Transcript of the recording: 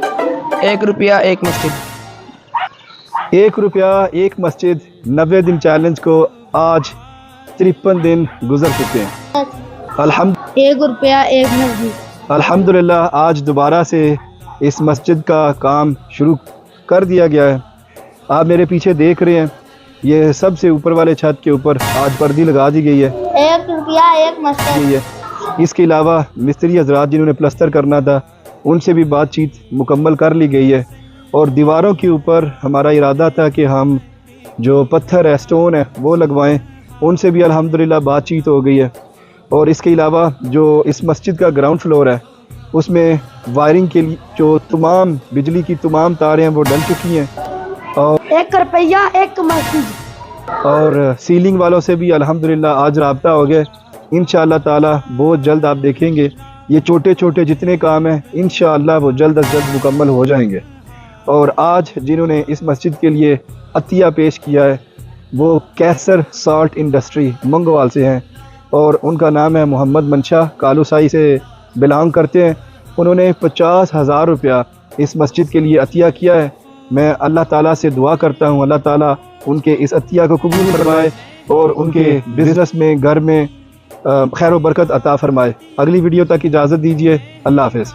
1 रुपया 1 मस्जिद। 1 रुपया 1 मस्जिद। 90 दिन चैलेंज को आज 53 दिन गुजर चुके हैं। 1 रुपया 1 मस्जिद। अल्हम्दुलिल्लाह आज दोबारा से इस मस्जिद का काम शुरू कर दिया गया है। आप मेरे पीछे देख रहे हैं, ये सबसे ऊपर वाले छत के ऊपर आज पर्दी लगा दी गई है। 1 रुपया 1 मस्जिद। इसके अलावा मिस्त्री हजरात जिन्होंने प्लस्तर करना था उनसे भी बातचीत मुकम्मल कर ली गई है, और दीवारों के ऊपर हमारा इरादा था कि हम जो पत्थर है, स्टोन है, वो लगवाएं। उनसे भी अल्हम्दुलिल्लाह बातचीत हो गई है। और इसके अलावा जो इस मस्जिद का ग्राउंड फ्लोर है उसमें वायरिंग के लिए जो तमाम बिजली की तमाम तारें हैं वो डल चुकी हैं, और 1 रुपया 1 मस्जिद। और सीलिंग वालों से भी अल्हम्दुलिल्लाह आज राब्ता हो गया। इंशाअल्लाह ताला बहुत जल्द आप देखेंगे ये छोटे छोटे जितने काम हैं इंशाअल्लाह वो जल्द अज जल्द मुकम्मल हो जाएंगे। और आज जिन्होंने इस मस्जिद के लिए अतिया पेश किया है वो कैसर साल्ट इंडस्ट्री मंगवाल से हैं, और उनका नाम है मोहम्मद मंशा, कालूसाई से बिलोंग करते हैं। उन्होंने 50,000 रुपया इस मस्जिद के लिए अतिया किया है। मैं अल्लाह ताला से दुआ करता हूँ अल्लाह ताला उनके इस अतिया को कबूल फरमाए और उनके बिज़नेस में, घर में खैर व बरकत अता फरमाए। अगली वीडियो तक इजाज़त दीजिए। अल्लाह हाफ़िज़।